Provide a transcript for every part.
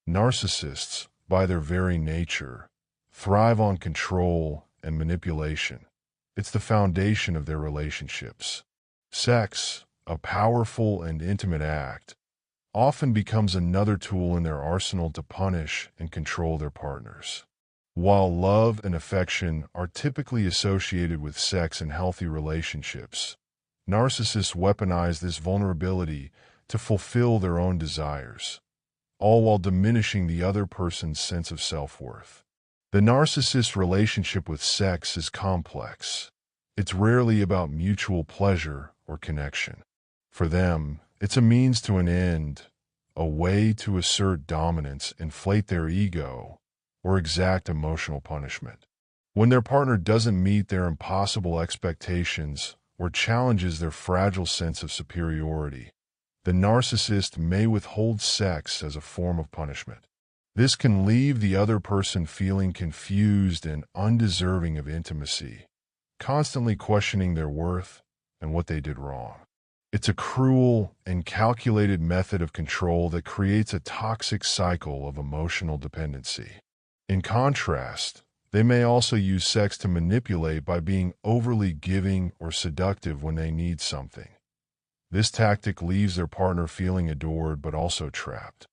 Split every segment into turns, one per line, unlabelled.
Narcissists, by their very nature, thrive on control and manipulation. It's the foundation of their relationships. Sex, a powerful and intimate act, often becomes another tool in their arsenal to punish and control their partners. While love and affection are typically associated with sex in healthy relationships, narcissists weaponize this vulnerability to fulfill their own desires, all while diminishing the other person's sense of self-worth. The narcissist's relationship with sex is complex. It's rarely about mutual pleasure or connection. For them, it's a means to an end, a way to assert dominance, inflate their ego, or exact emotional punishment. When their partner doesn't meet their impossible expectations or challenges their fragile sense of superiority, the narcissist may withhold sex as a form of punishment. This can leave the other person feeling confused and undeserving of intimacy, constantly questioning their worth and what they did wrong. It's a cruel and calculated method of control that creates a toxic cycle of emotional dependency. In contrast, they may also use sex to manipulate by being overly giving or seductive when they need something. This tactic leaves their partner feeling adored but also trapped.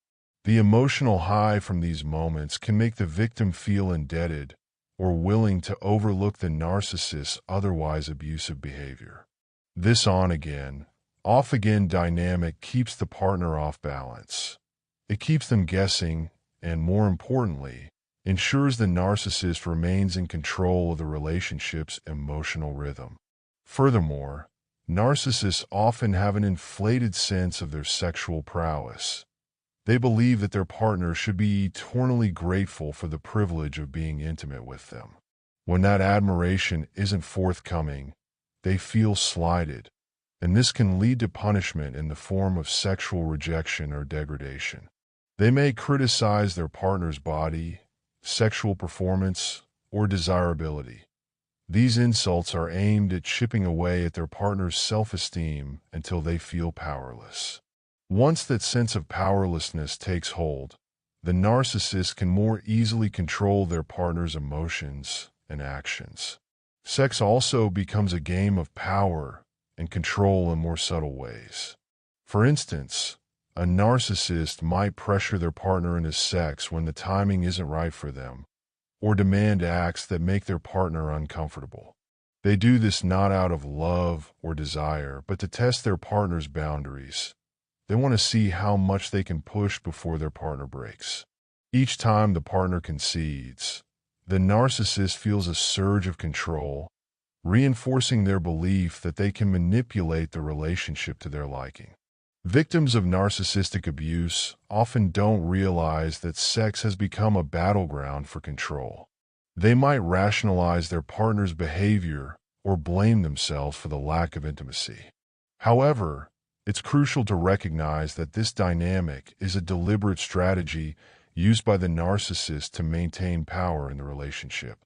The emotional high from these moments can make the victim feel indebted or willing to overlook the narcissist's otherwise abusive behavior. This on-again, off-again dynamic keeps the partner off balance. It keeps them guessing and, more importantly, ensures the narcissist remains in control of the relationship's emotional rhythm. Furthermore, narcissists often have an inflated sense of their sexual prowess. They believe that their partner should be eternally grateful for the privilege of being intimate with them. When that admiration isn't forthcoming, they feel slighted, and this can lead to punishment in the form of sexual rejection or degradation. They may criticize their partner's body, sexual performance, or desirability. These insults are aimed at chipping away at their partner's self-esteem until they feel powerless. Once that sense of powerlessness takes hold, the narcissist can more easily control their partner's emotions and actions. Sex also becomes a game of power and control in more subtle ways. For instance, a narcissist might pressure their partner into sex when the timing isn't right for them, or demand acts that make their partner uncomfortable. They do this not out of love or desire, but to test their partner's boundaries. They want to see how much they can push before their partner breaks. Each time the partner concedes, the narcissist feels a surge of control, reinforcing their belief that they can manipulate the relationship to their liking. Victims of narcissistic abuse often don't realize that sex has become a battleground for control. They might rationalize their partner's behavior or blame themselves for the lack of intimacy. However, it's crucial to recognize that this dynamic is a deliberate strategy used by the narcissist to maintain power in the relationship.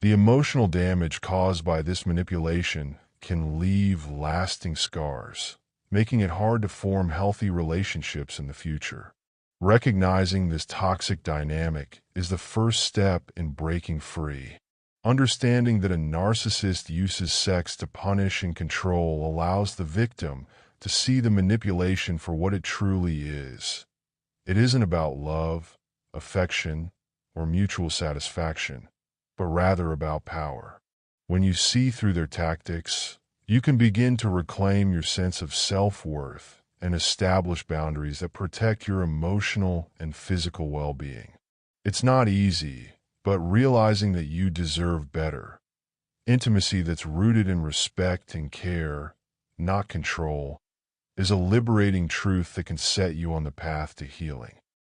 The emotional damage caused by this manipulation can leave lasting scars, making it hard to form healthy relationships in the future. Recognizing this toxic dynamic is the first step in breaking free. Understanding that a narcissist uses sex to punish and control allows the victim to see the manipulation for what it truly is. It isn't about love, affection, or mutual satisfaction, but rather about power. When you see through their tactics, you can begin to reclaim your sense of self-worth and establish boundaries that protect your emotional and physical well-being. It's not easy, but realizing that you deserve better, intimacy that's rooted in respect and care, not control, is a liberating truth that can set you on the path to healing.